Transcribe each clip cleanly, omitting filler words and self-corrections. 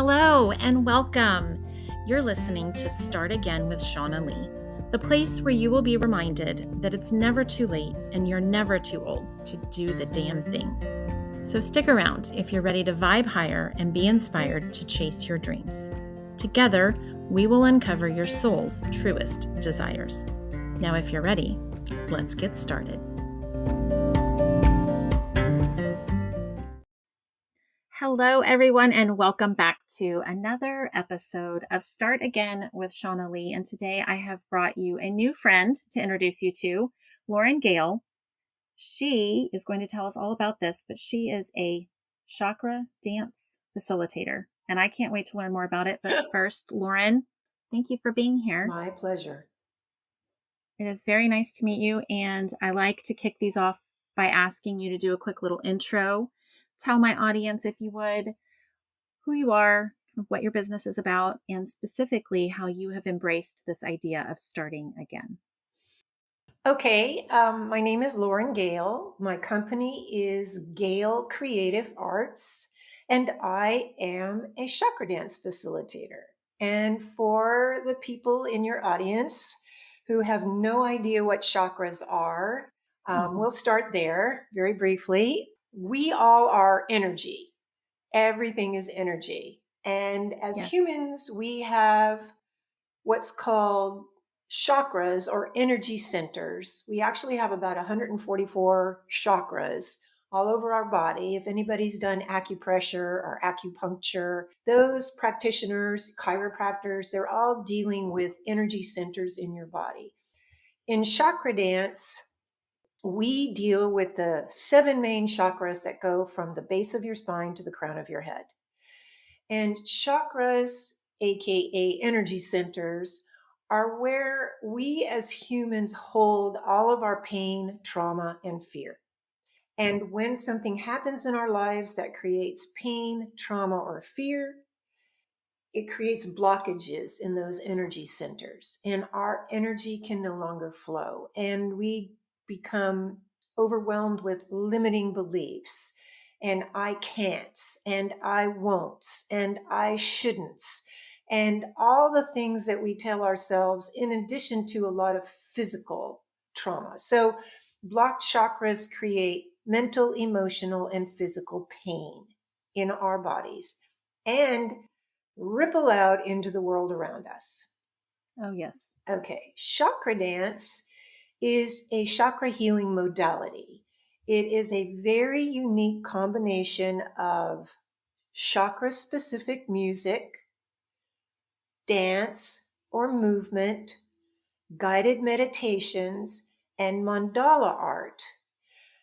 Hello and welcome. You're listening to Start Again with Shauna Lee, the place where you will be reminded that it's never too late and you're never too old to do the damn thing. So stick around if you're ready to vibe higher and be inspired to chase your dreams. Together, we will uncover your soul's truest desires. Now, if you're ready, let's get started. Hello, everyone, and welcome back to another episode of Start Again with Shauna Lee. And today I have brought you a new friend to introduce you to, Gayl. She is going to tell us all about this, but she is a Chakradance facilitator. And I can't wait to learn more about it. But first, Lauren, thank you for being here. My pleasure. It is very nice to meet you. And I like to kick these off by asking you to do a quick little intro. Tell my audience, if you would, who you are, what your business is about, and specifically how you have embraced this idea of starting again. Okay, my name is Gayl. My company is Gayl Creative Arts, and I am a Chakradance facilitator. And for the people in your audience who have no idea what chakras are, we'll start there very briefly. We all are energy. Everything is energy. And as humans, we have what's called chakras or energy centers. We actually have about 144 chakras all over our body. If anybody's done acupressure or acupuncture, those practitioners, chiropractors, they're all dealing with energy centers in your body. In Chakradance, we deal with the 7 main chakras that go from the base of your spine to the crown of your head. And chakras, aka energy centers, are where we as humans hold all of our pain, trauma, and fear. And when something happens in our lives that creates pain, trauma, or fear, it creates blockages in those energy centers, and our energy can no longer flow. And we become overwhelmed with limiting beliefs, and I can't, and I won't, and I shouldn't, and all the things that we tell ourselves, in addition to a lot of physical trauma. So blocked chakras create mental, emotional, and physical pain in our bodies and ripple out into the world around us. Oh, yes. Okay. Chakradance is a chakra healing modality. It is a very unique combination of chakra-specific music, dance or movement, guided meditations, and mandala art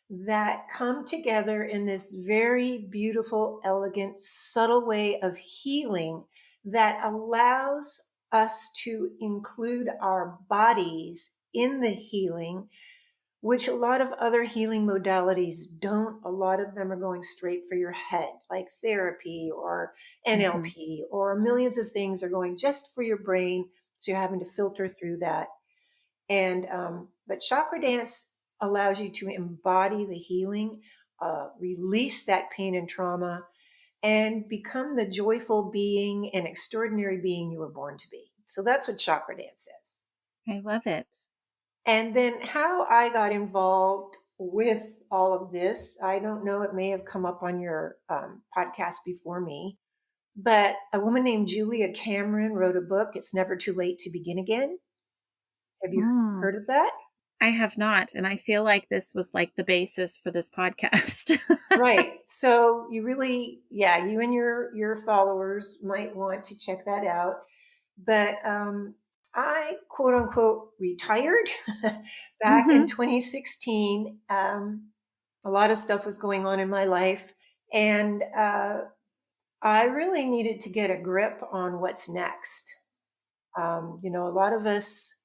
that come together in this very beautiful, elegant, subtle way of healing that allows us to include our bodies in the healing, which a lot of other healing modalities don't. A lot of them are going straight for your head, like therapy or NLP, or millions of things are going just for your brain. So you're having to filter through that. And but Chakradance allows you to embody the healing, release that pain and trauma, and become the joyful being and extraordinary being you were born to be. So that's what Chakradance is. I love it. And then how I got involved with all of this, I don't know, it may have come up on your podcast before me, but a woman named Julia Cameron wrote a book, It's Never Too Late to Begin Again. Have you heard of that? I have not. And I feel like this was like the basis for this podcast. Right. So you really, you and your followers might want to check that out. But I, quote unquote, retired back in 2016. A lot of stuff was going on in my life. And I really needed to get a grip on what's next. A lot of us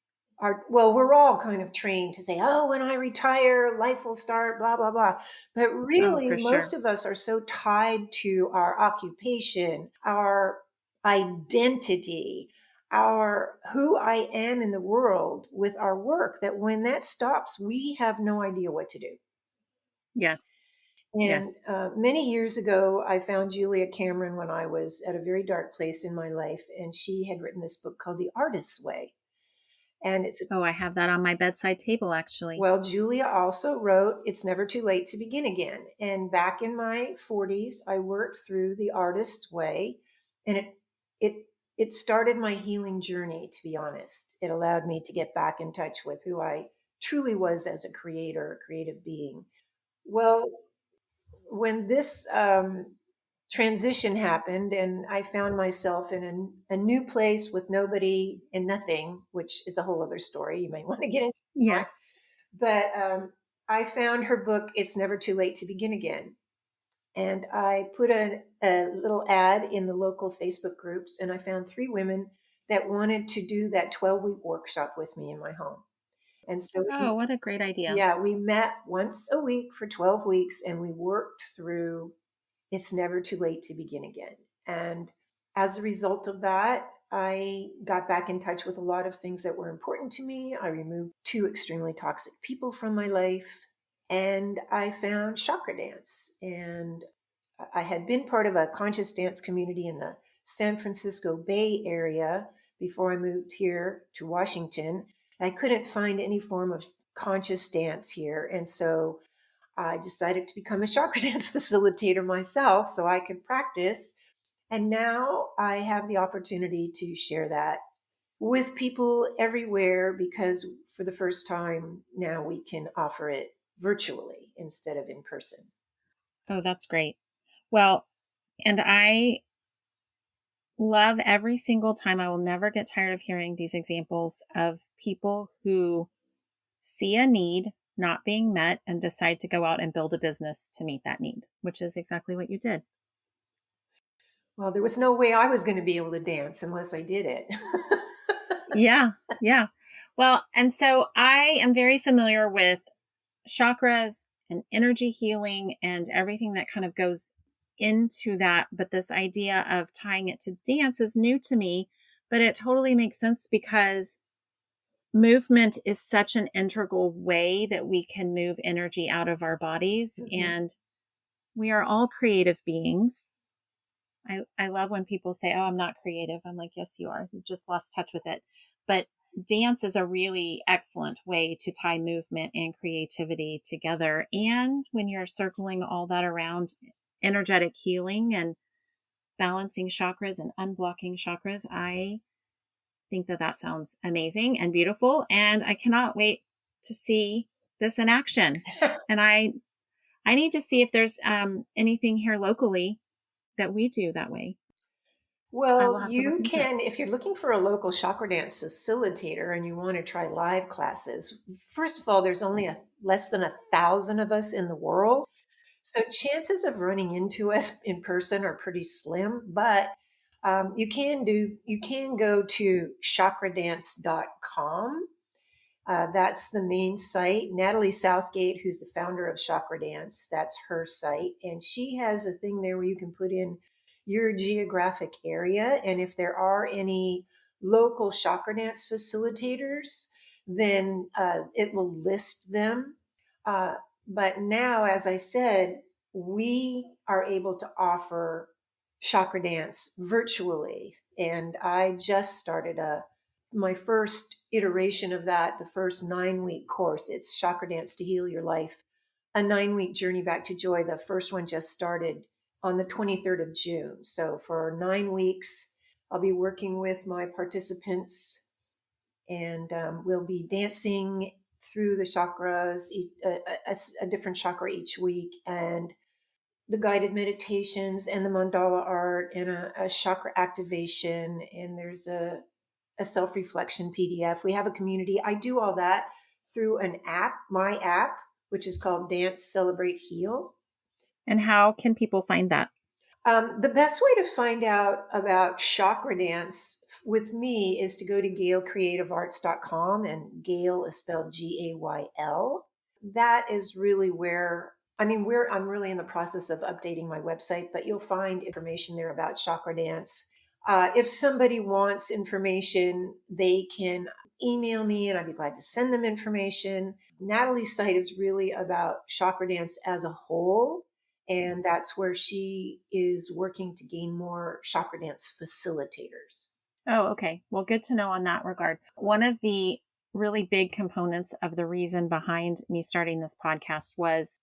we're all kind of trained to say, oh, when I retire, life will start, blah, blah, blah. But really, most of us are so tied to our occupation, our identity, our who I am in the world with our work, that when that stops, we have no idea what to do. Yes. And Yes. many years ago, I found Julia Cameron when I was at a very dark place in my life, and she had written this book called The Artist's Way. And it's Oh, I have that on my bedside table, actually. Well, Julia also wrote It's Never Too Late to Begin Again. And back in my 40s, I worked through The Artist's Way, and it it started my healing journey, to be honest. It allowed me to get back in touch with who I truly was as a creator, a creative being. Well, when this transition happened and I found myself in a new place with nobody and nothing, which is a whole other story you may want to get into. Yes. But I found her book, It's Never Too Late to Begin Again. And I put a little ad in the local Facebook groups, and I found three women that wanted to do that 12-week workshop with me in my home. And so, Oh, what a great idea. yeah, we met once a week for 12 weeks and we worked through It's Never Too Late to Begin Again. And as a result of that, I got back in touch with a lot of things that were important to me. I removed two extremely toxic people from my life, and I found Chakradance. And I had been part of a conscious dance community in the San Francisco Bay Area before I moved here to Washington. I couldn't find any form of conscious dance here. And so I decided to become a chakra dance facilitator myself so I could practice. And now I have the opportunity to share that with people everywhere because for the first time now we can offer it virtually instead of in person. Oh, that's great. Well, and I love every single time. I will never get tired of hearing these examples of people who see a need not being met and decide to go out and build a business to meet that need, which is exactly what you did. Well, there was no way I was going to be able to dance unless I did it. Yeah. Yeah. Well, and so I am very familiar with chakras and energy healing and everything that kind of goes into that. But this idea of tying it to dance is new to me, but it totally makes sense because movement is such an integral way that we can move energy out of our bodies. Mhm. And we are all creative beings. I love when people say, "Oh, I'm not creative." I'm like, "Yes, you are. You've just lost touch with it." But dance is a really excellent way to tie movement and creativity together. And when you're circling all that around energetic healing and balancing chakras and unblocking chakras, I think that that sounds amazing and beautiful. And I cannot wait to see this in action. And I need to see if there's anything here locally that we do that way. I will Well, have to look you into it. can, if you're looking for a local chakra dance facilitator and you want to try live classes, first of all, there's only less than 1,000 of us in the world. So chances of running into us in person are pretty slim, but you can go to chakradance.com. That's the main site. Natalie Southgate, who's the founder of Chakra Dance, that's her site. And she has a thing there where you can put in your geographic area. And if there are any local chakra dance facilitators, then it will list them. Uh, but now, as I said, we are able to offer chakra dance virtually. And I just started my first iteration of that, the first 9-week course. It's Chakra Dance to Heal Your Life, a 9-week journey back to joy. The first one just started on the 23rd of June. So for 9 weeks, I'll be working with my participants and we'll be dancing through the chakras, a different chakra each week, and the guided meditations and the mandala art and a chakra activation. And there's a self reflection PDF. We have a community. I do all that through an app, my app, which is called Dance, Celebrate, Heal. And how can people find that? The best way to find out about chakra dance with me is to go to gaylcreativearts.com, and Gayl is spelled Gayl. That is really where I'm really in the process of updating my website, but you'll find information there about chakra dance. If somebody wants information, they can email me and I'd be glad to send them information. Natalie's site is really about chakra dance as a whole. And that's where she is working to gain more Chakradance facilitators. Oh, okay. Well, good to know on that regard. One of the really big components of the reason behind me starting this podcast was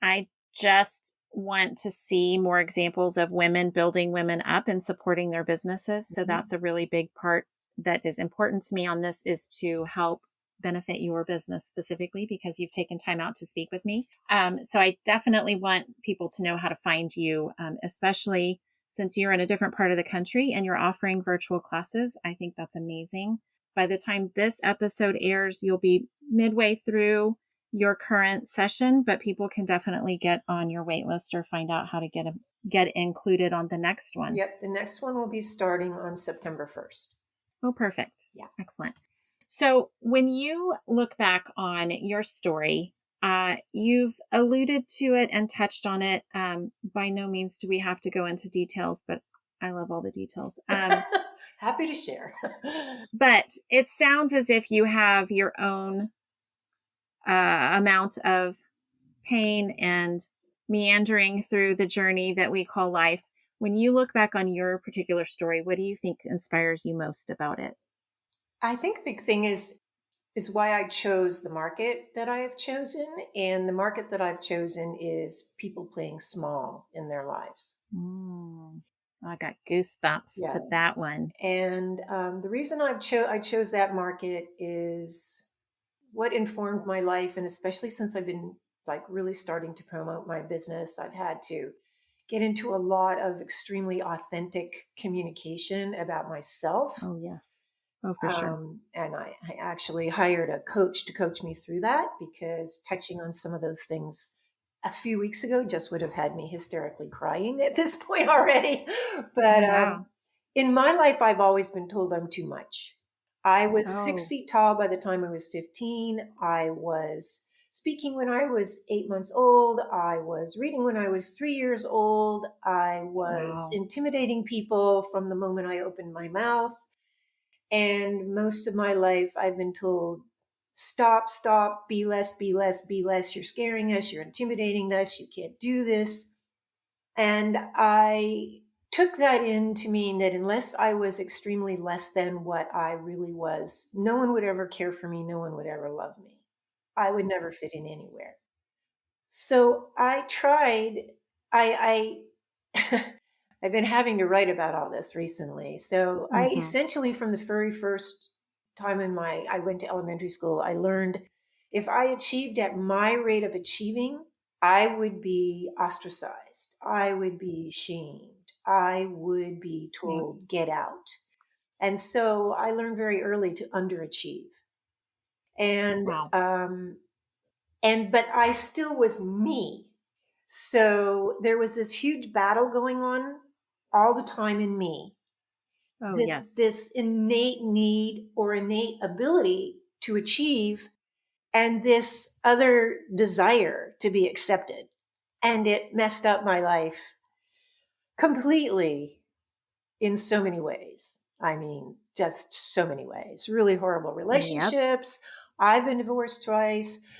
I just want to see more examples of women building women up and supporting their businesses. So Mhm. that's a really big part that is important to me on this, is to help benefit your business specifically because you've taken time out to speak with me. So I definitely want people to know how to find you, especially since you're in a different part of the country and you're offering virtual classes. I think that's amazing. By the time this episode airs, you'll be midway through your current session, but people can definitely get on your wait list or find out how to get included on the next one. Yep, the next one will be starting on September 1st. Oh, perfect. Yeah. Excellent. So when you look back on your story, you've alluded to it and touched on it. By no means do we have to go into details, but I love all the details. Happy to share. But it sounds as if you have your own amount of pain and meandering through the journey that we call life. When you look back on your particular story, what do you think inspires you most about it? I think a big thing is why I chose the market that I have chosen. And the market that I've chosen is people playing small in their lives. Mm, I got goosebumps Yeah. to that one. And the reason I chose that market is what informed my life. And especially since I've been like really starting to promote my business, I've had to get into a lot of extremely authentic communication about myself. Oh, yes. Oh, for sure. And I actually hired a coach to coach me through that because touching on some of those things a few weeks ago just would have had me hysterically crying at this point already. But Oh, wow. in my life, I've always been told I'm too much. I was six Oh, feet tall by the time I was 15. I was speaking when I was 8 months old. I was reading when I was 3 years old. I was wow. intimidating people from the moment I opened my mouth. And most of my life, I've been told, stop, stop, be less, be less, be less. You're scaring us. You're intimidating us. You can't do this. And I took that in to mean that unless I was extremely less than what I really was, no one would ever care for me. No one would ever love me. I would never fit in anywhere. So I tried, I I've been having to write about all this recently. So I Mm-hmm. essentially, from the very first time I went to elementary school, I learned if I achieved at my rate of achieving, I would be ostracized. I would be shamed. I would be Yep. told, get out. And so I learned very early to underachieve. And, Wow. um, but I still was me. So there was this huge battle going on all the time in me. Oh, yes. This innate need or innate ability to achieve and this other desire to be accepted. And it messed up my life completely in so many ways. I mean, just so many ways. Really horrible Yep. relationships. I've been divorced twice.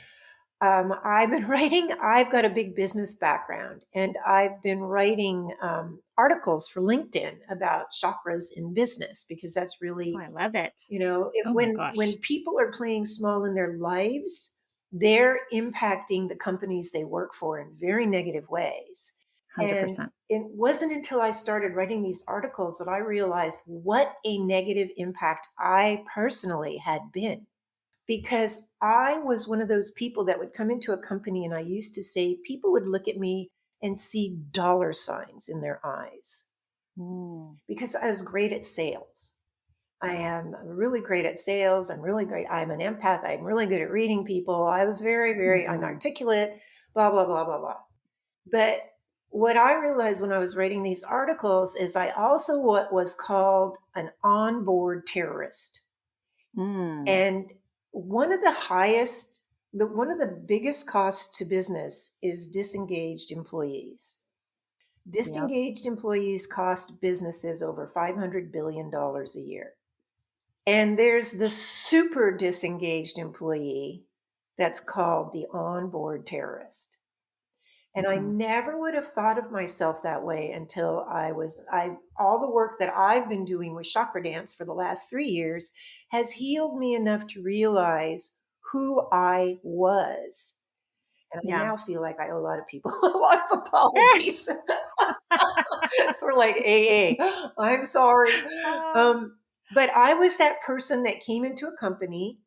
I've been writing, I've got a big business background, and I've been writing articles for LinkedIn about chakras in business because that's Oh, really, I love it. Oh, my when gosh. people are playing small in their lives, they're impacting the companies they work for in very negative ways. And 100%. it wasn't until I started writing these articles that I realized what a negative impact I personally had been, because I was one of those people that would come into a company and I used to say people would look at me and see dollar signs in their eyes Mm. because I was great at sales. I am really great at sales. I'm really great. I'm an empath. I'm really good at reading people. I was I'm Mm-hmm. articulate, blah, blah, blah, blah, blah. But what I realized when I was writing these articles is I also what was called an onboard terrorist. Mm. And one of the highest, one of the biggest costs to business is disengaged employees. Yep. Disengaged employees cost businesses over $500 billion dollars a year. And there's the super disengaged employee that's called the onboard terrorist. And I Mhm. never would have thought of myself that way until all the work that I've been doing with Chakradance for the last 3 years has healed me enough to realize who I was. And I Yeah. now feel like I owe a lot of people a lot of apologies. Sort of like AA. I'm sorry. Ah, Um, but I was that person that came into a company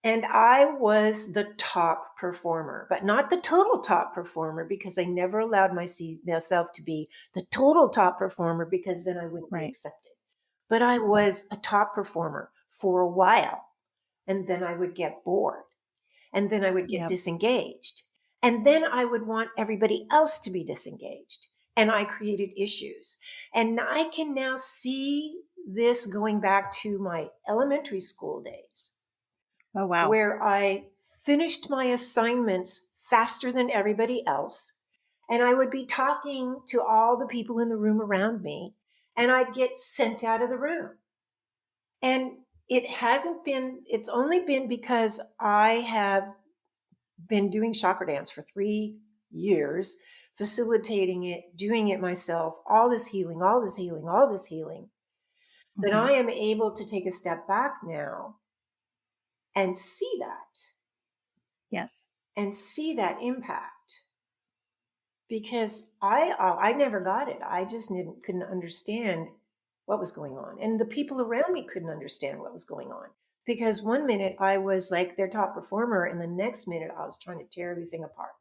and I was the top performer, but not the total top performer because I never allowed myself to be the total top performer because then I wouldn't be right. accepted. But I was a top performer for a while and then I would get bored and then I would get Yep. disengaged. And then I would want everybody else to be disengaged. And I created issues. And I can now see this going back to my elementary school days, Oh, wow. where I finished my assignments faster than everybody else. And I would be talking to all the people in the room around me, and I'd get sent out of the room. And it's only been because I have been doing chakra dance for 3 years, facilitating it, doing it myself, all this healing, all this healing, all this healing, that Mhm. I am able to take a step back now and see that Yes. and see that impact because I never got it. I just couldn't understand what was going on, and the people around me couldn't understand what was going on because one minute I was like their top performer, and the next minute I was trying to tear everything apart.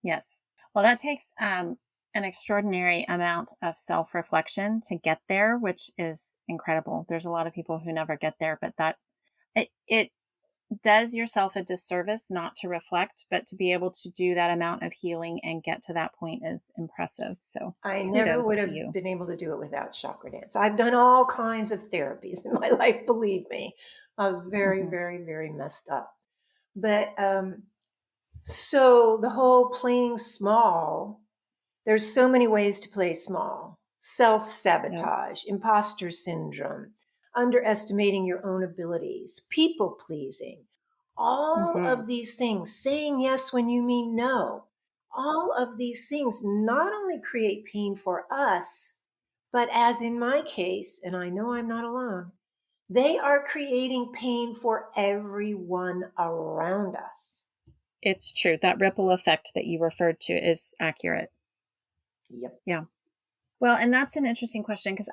Yes. Well, that takes an extraordinary amount of self reflection to get there, which is incredible. There's a lot of people who never get there, but it does yourself a disservice not to reflect, but to be able to do that amount of healing and get to that point is impressive. So I never kudos would to have you. been able to do it without chakra dance. I've done all kinds of therapies in my life, believe me. I was very, Hmm. very, very messed up. But so the whole playing small, there's so many ways to play small. Self Yep. sabotage, imposter syndrome, underestimating your own abilities, people pleasing, all Hmm. of these things, saying yes when you mean no. All of these things not only create pain for us, but as in my case, and I know I'm not alone, they are creating pain for everyone around us. It's true. That ripple effect that you referred to is accurate. Yep. Yeah. Well, and that's an interesting question because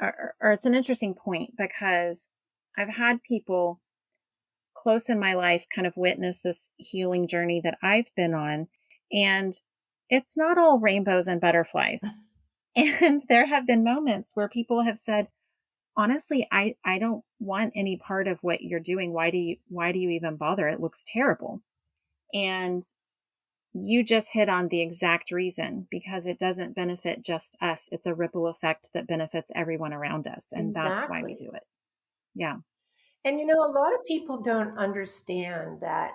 or it's an interesting point because I've had people close in my life kind of witness this healing journey that I've been on. And it's not all rainbows and butterflies. And there have been moments where people have said, honestly, I don't want any part of what you're doing. Why do you even bother? It looks terrible. And you just hit on the exact reason because it doesn't benefit just us. It's a ripple effect that benefits everyone around us. And that's why we Exactly. do it. Yeah. And a lot of people don't understand that.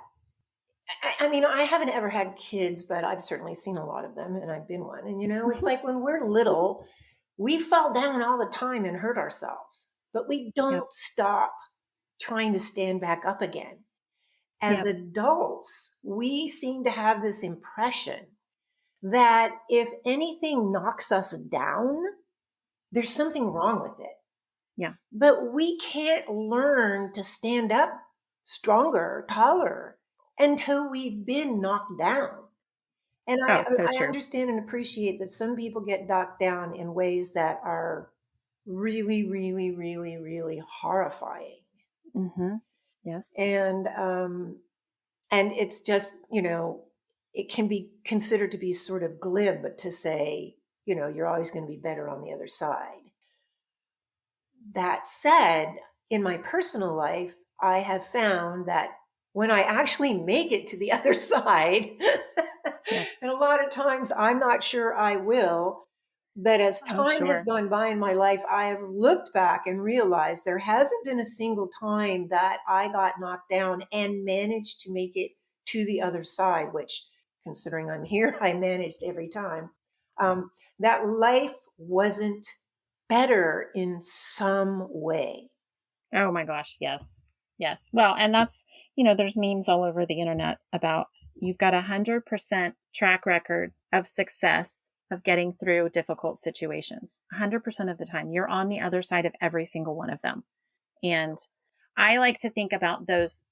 I mean, I haven't ever had kids, but I've certainly seen a lot of them, and I've been one. And it's like when we're little, we fall down all the time and hurt ourselves, but we Yep. don't stop trying to stand back up again. As Yep. adults, we seem to have this impression that if anything knocks us down, there's something wrong with it. Yeah. But we can't learn to stand up stronger, taller until we've been knocked down. And Oh, so I true. understand and appreciate that some people get knocked down in ways that are really, really, really, really horrifying. Hmm. Yes. And it's just, it can be considered to be sort of glib, but to say, you're always going to be better on the other side. That said, in my personal life, I have found that when I actually make it to the other side, Yes. and a lot of times I'm not sure I will, but as Oh, time has sure. gone by in my life, I have looked back and realized there hasn't been a single time that I got knocked down and managed to make it to the other side, which, considering I'm here, I managed every time. Um, that life wasn't better in some way. Oh my gosh. Yes. Yes. Well, and that's, there's memes all over the internet about you've got 100% track record of success of getting through difficult situations. 100% of the time, you're on the other side of every single one of them. And I like to think about those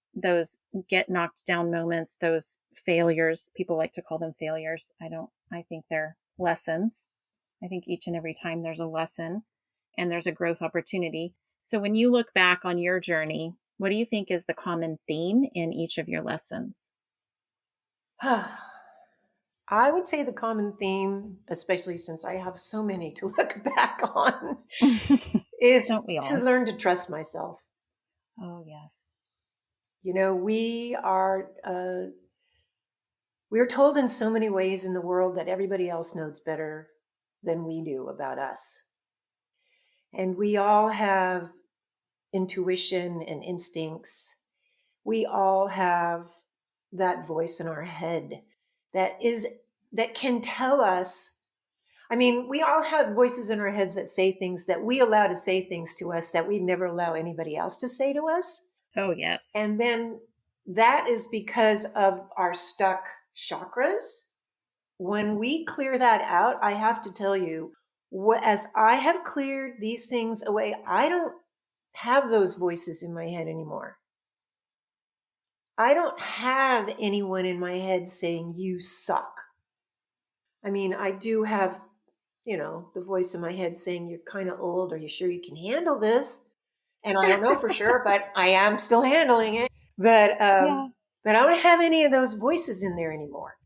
get knocked down moments, those failures. People like to call them failures. I think they're lessons. I think each and every time there's a lesson and there's a growth opportunity. So when you look back on your journey, what do you think is the common theme in each of your lessons? I would say the common theme, especially since I have so many to look back on, Don't is we to all? learn to trust myself. Oh, yes. We're told in so many ways in the world that everybody else knows better than we do about us. And we all have intuition and instincts. We all have that voice in our head that can tell us. I mean, we all have voices in our heads that say things that we allow to say things to us that we never allow anybody else to say to us. Oh, yes. And then that is because of our stuck chakras. When we clear that out, I have to tell you, as I have cleared these things away, I don't have those voices in my head anymore. I don't have anyone in my head saying, you suck. I mean, I do have, the voice in my head saying, you're kind of old. Are you sure you can handle this? And I don't know for sure, but I am still handling it. But Yeah. but I don't have any of those voices in there anymore.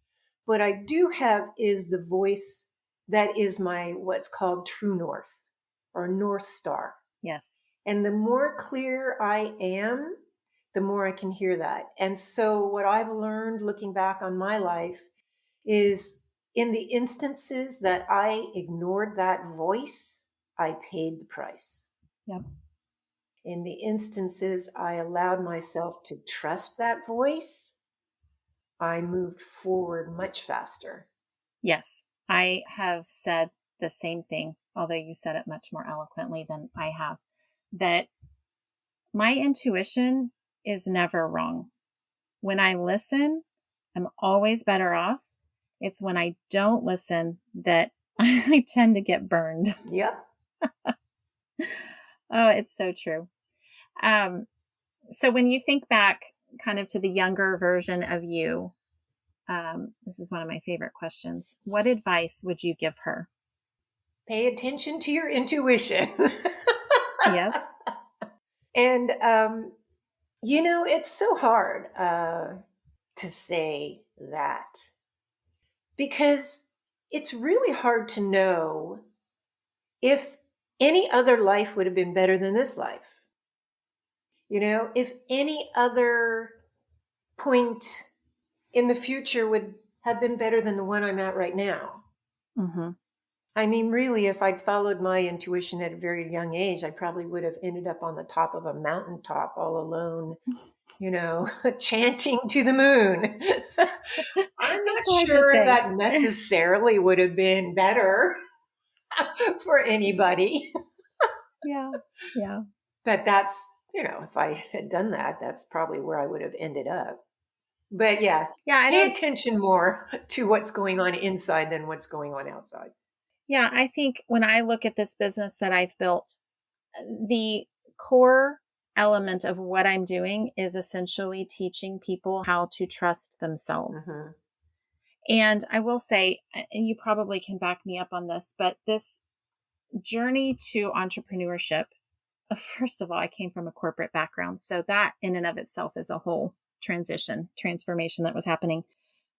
What I do have is the voice that is my what's called true north or North Star. Yes. And the more clear I am, the more I can hear that. And so what I've learned looking back on my life is in the instances that I ignored that voice, I paid the price. Yep. In the instances I allowed myself to trust that voice, I moved forward much faster. Yes. I have said the same thing, although you said it much more eloquently than I have, that my intuition is never wrong. When I listen, I'm always better off. It's when I don't listen that I tend to get burned. Yep. Oh, it's so true. So when you think back kind of to the younger version of you, this is one of my favorite questions. What advice would you give her? Pay attention to your intuition. Yep. And, it's so hard to say that because it's really hard to know if any other life would have been better than this life. If any other point in the future would have been better than the one I'm at right now. Mm-hmm. I mean, really, if I'd followed my intuition at a very young age, I probably would have ended up on the top of a mountaintop all alone, chanting to the moon. I'm not sure that necessarily would have been better for anybody. Yeah. Yeah. But that's, if I had done that, that's probably where I would have ended up. But yeah, pay attention more to what's going on inside than what's going on outside. Yeah, I think when I look at this business that I've built, the core element of what I'm doing is essentially teaching people how to trust themselves. Mm-hmm. And I will say, and you probably can back me up on this, but this journey to entrepreneurship, first of all, I came from a corporate background. So that in and of itself is a whole transformation that was happening.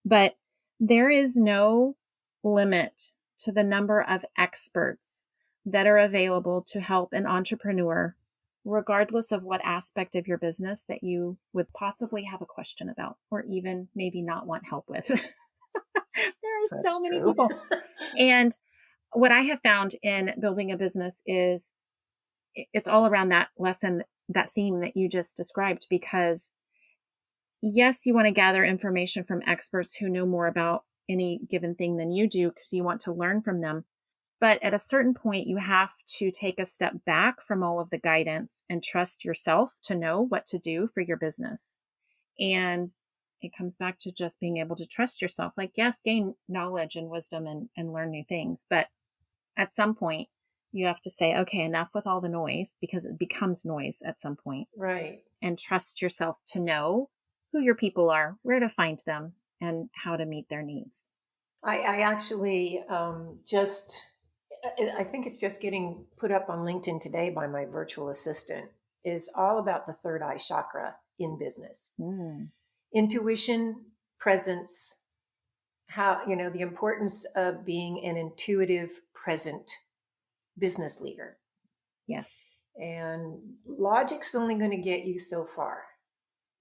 But there is no limit to the number of experts that are available to help an entrepreneur, regardless of what aspect of your business that you would possibly have a question about, or even maybe not want help with. There are so many people. And what I have found in building a business is it's all around that lesson, that theme that you just described, because yes, you want to gather information from experts who know more about any given thing than you do because you want to learn from them. But at a certain point, you have to take a step back from all of the guidance and trust yourself to know what to do for your business. And it comes back to just being able to trust yourself. Like, yes, gain knowledge and wisdom and learn new things. But at some point, you have to say, okay, enough with all the noise, because it becomes noise at some point, Right. and trust yourself to know who your people are, where to find them, and how to meet their needs. I actually I think it's just getting put up on LinkedIn today by my virtual assistant, is all about the third eye chakra in business. Mm, Intuition, presence, how, the importance of being an intuitive, present business leader. yes. And logic's only going to get you so far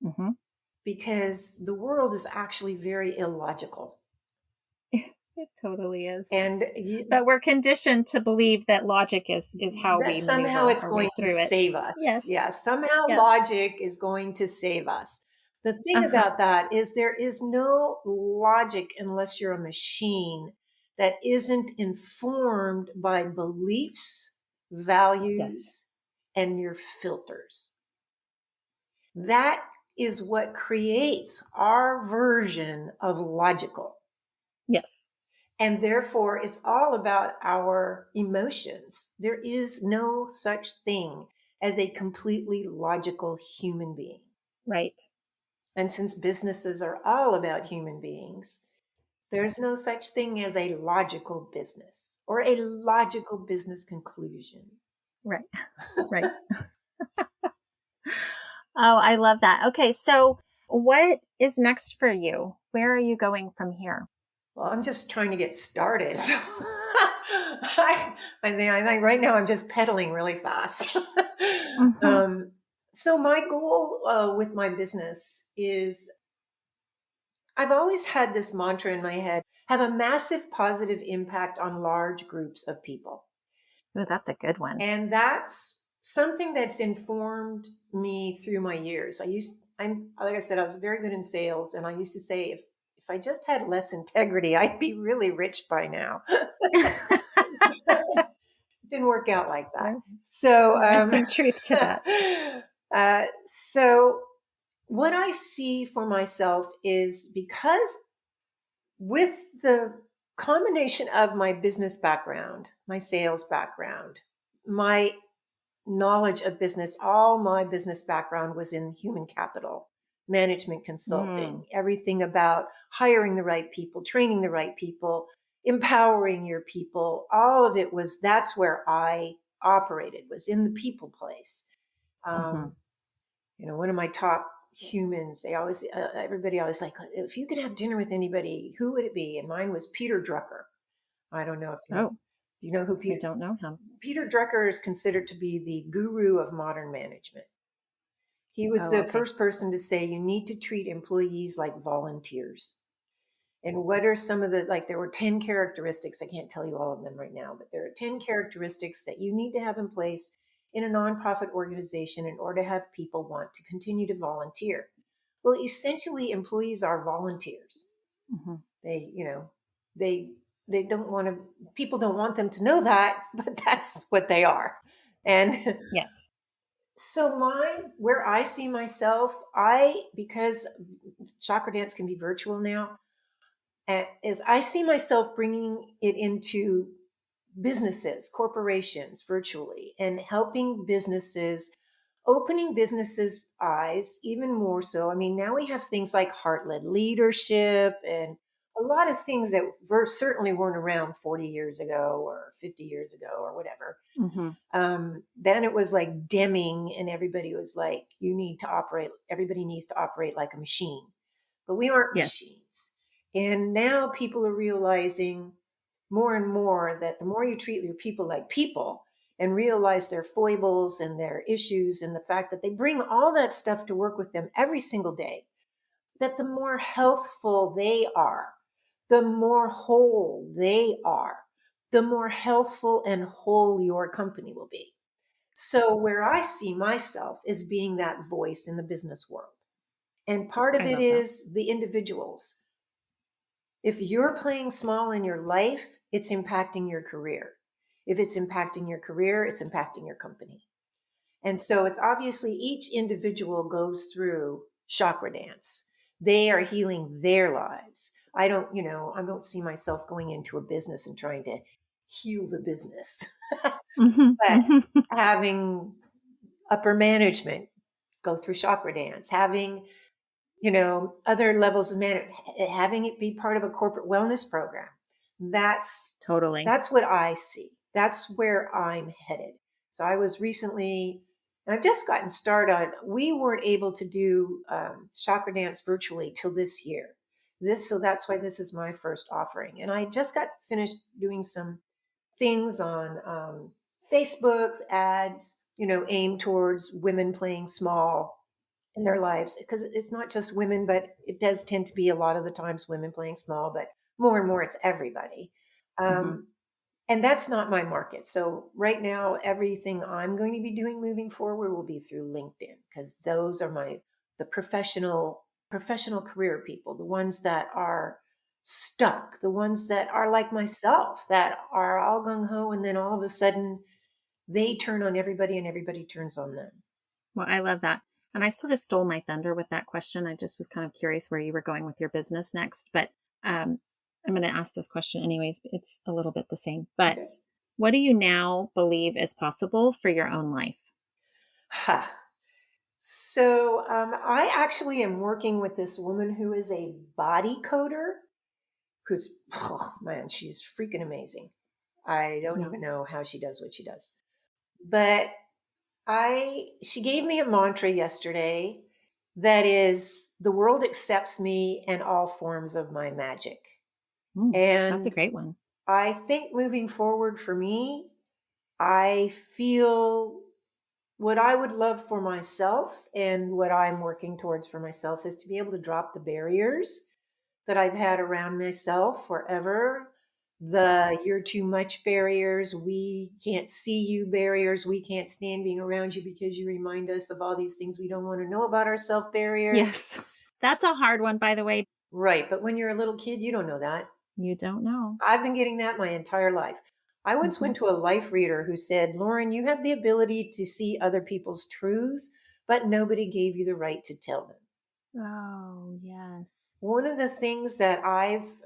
Hmm. because the world is actually very illogical. It totally is. And But we're conditioned to believe that logic is how that we somehow maneuver it's our way going to through it. save us. Yes. Yeah, somehow Yes. logic is going to save us. The thing Uh-huh. about that is there is no logic unless you're a machine that isn't informed by beliefs, Yes. values, and your filters. That is what creates our version of logical. Yes. And therefore, it's all about our emotions. There is no such thing as a completely logical human being. Right. And since businesses are all about human beings, there's no such thing as a logical business or a logical business conclusion. Right. Right. Oh, I love that. Okay. So what is next for you? Where are you going from here? Well, I'm just trying to get started. I think right now I'm just pedaling really fast. Hmm. So my goal with my business is I've always had this mantra in my head: have a massive positive impact on large groups of people. Oh, that's a good one. And that's something that's informed me through my years. I'm like I said, I was very good in sales, and I used to say if I just had less integrity, I'd be really rich by now. Didn't work out like that. there, So, there's some truth to that. so what I see for myself is, because with the combination of my business background, my sales background, my knowledge of business, all my business background was in human capital, management Mm, consulting, everything about hiring the right people, training the right people, empowering your people. All of it was, that's where I operated, was in the people place. hmm. Um, one of my top humans, they always, everybody always like, if you could have dinner with anybody, who would it be? And mine was Peter Drucker. I don't know if you know. Oh, Do you know who I Peter? don't know him. Peter Drucker is considered to be the guru of modern management. He was Oh, the okay. first person to say you need to treat employees like volunteers. And what are some of the, like, there were 10 characteristics. I can't tell you all of them right now, but there are 10 characteristics that you need to have in place in a nonprofit organization in order to have people want to continue to volunteer. Well, essentially, employees are volunteers. Hmm. They, they they don't want to, people don't want them to know that, but that's what they are. And Yes. so where I see myself, because Chakradance can be virtual now, is I see myself bringing it into businesses, corporations virtually, and helping businesses, opening businesses' eyes even more so. I mean, now we have things like heart-led leadership and a lot of things that certainly weren't around 40 years ago or 50 years ago or whatever. Hmm. Then it was like Deming, and everybody was like, everybody needs to operate like a machine. But we aren't Yes. machines. And now people are realizing more and more that the more you treat your people like people and realize their foibles and their issues and the fact that they bring all that stuff to work with them every single day, that the more healthful they are, the more whole they are, the more healthful and whole your company will be. So, where I see myself is being that voice in the business world. And part of I it love that. is the individuals. If you're playing small in your life, it's impacting your career. If it's impacting your career, it's impacting your company. And so it's obviously each individual goes through chakra dance. They are healing their lives. I don't see myself going into a business and trying to heal the business, Mhm, but mhm. having upper management go through Chakradance, having, other levels of having it be part of a corporate wellness program. That's Totally. that's what I see. That's where I'm headed. So I was recently, and I've just gotten started. We weren't able to do Chakradance virtually till this year. So that's why this is my first offering. And I just got finished doing some things on Facebook ads, aimed towards women playing small in their lives, because it's not just women, but it does tend to be a lot of the times women playing small, but more and more it's everybody. Mhm. Um, and that's not my market. So right now, everything I'm going to be doing moving forward will be through LinkedIn, because those are the professional career people, the ones that are stuck, the ones that are like myself, that are all gung ho, and then all of a sudden they turn on everybody and everybody turns on them. Well, I love that. And I sort of stole my thunder with that question. I just was kind of curious where you were going with your business next, but um, I'm going to ask this question anyways. It's a little bit the same. But Okay. what do you now believe is possible for your own life? Ha. So I actually am working with this woman who is a body coder, who's, oh man, she's freaking amazing. I don't Yeah. even know how she does what she does. But she gave me a mantra yesterday that is, the world accepts me and all forms of my magic. That's a And great one. I think moving forward for me, I feel what I would love for myself and what I'm working towards for myself is to be able to drop the barriers that I've had around myself forever. The "you're too much" barriers, "we can't see you" barriers, "we can't stand being around you because you remind us of all these things we don't want to know about ourselves" barriers. Yes. That's a hard one, by the way. Right. But when you're a little kid, you don't know that. You don't know. I've been getting that my entire life. I once Hmm. went to a life reader who said, "Lauren, you have the ability to see other people's truths, but nobody gave you the right to tell them." Oh, yes. One of the things that I've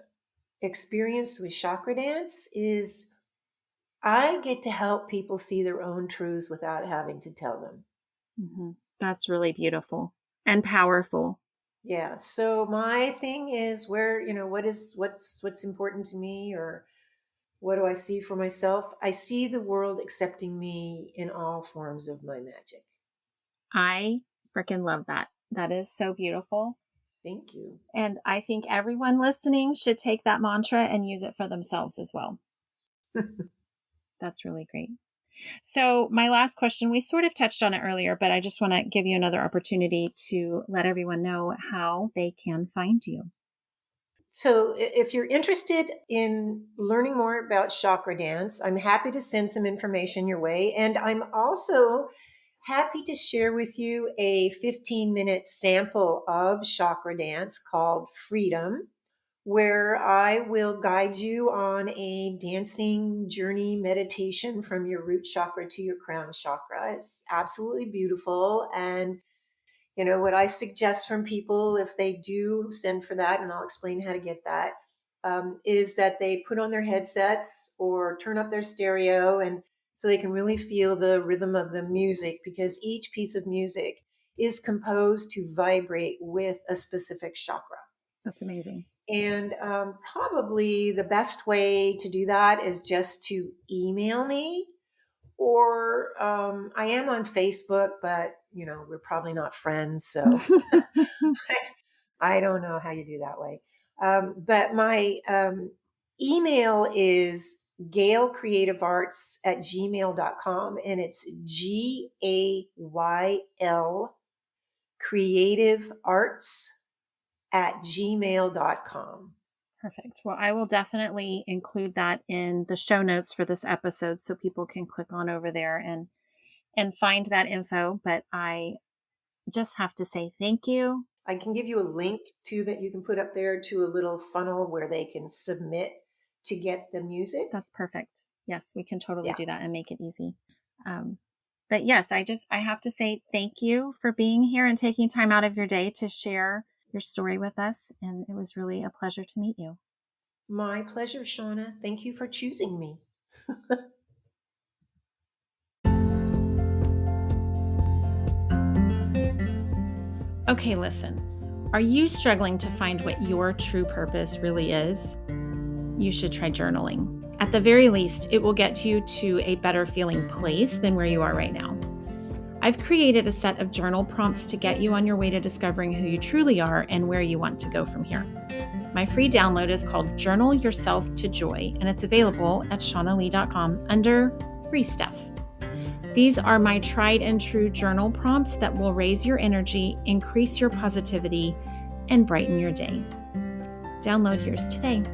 experienced with Chakra Dance is I get to help people see their own truths without having to tell them. Hmm. That's really beautiful and powerful. Yeah. So my thing is where, what's important to me, or what do I see for myself? I see the world accepting me in all forms of my magic. I freaking love that. That is so beautiful. Thank you. And I think everyone listening should take that mantra and use it for themselves as well. That's really great. So, my last question, we sort of touched on it earlier, but I just want to give you another opportunity to let everyone know how they can find you. So, if you're interested in learning more about chakra dance, I'm happy to send some information your way. And I'm also happy to share with you a 15-minute sample of chakra dance called Freedom, where I will guide you on a dancing journey meditation from your root chakra to your crown chakra. It's absolutely beautiful. And what I suggest from people, if they do send for that, and I'll explain how to get that, is that they put on their headsets or turn up their stereo, and so they can really feel the rhythm of the music, because each piece of music is composed to vibrate with a specific chakra. That's amazing. And probably the best way to do that is just to email me, or I am on Facebook, but we're probably not friends, so I don't know how you do that way. But my email is gaylcreativearts@gmail.com, and it's GAYL creative arts at gmail.com. Perfect. Well, I will definitely include that in the show notes for this episode so people can click on over there and find that info, but I just have to say thank you. I can give you a link too that you can put up there to a little funnel where they can submit to get the music. That's perfect. Yes, we can totally Yeah. do that and make it easy. Um, but yes, I have to say thank you for being here and taking time out of your day to share your story with us, and it was really a pleasure to meet you. My pleasure, Shauna. Thank you for choosing me. Okay, listen. Are you struggling to find what your true purpose really is? You should try journaling. At the very least, it will get you to a better feeling place than where you are right now. I've created a set of journal prompts to get you on your way to discovering who you truly are and where you want to go from here. My free download is called Journal Yourself to Joy, and it's available at shaunalee.com under Free Stuff. These are my tried and true journal prompts that will raise your energy, increase your positivity, and brighten your day. Download yours today.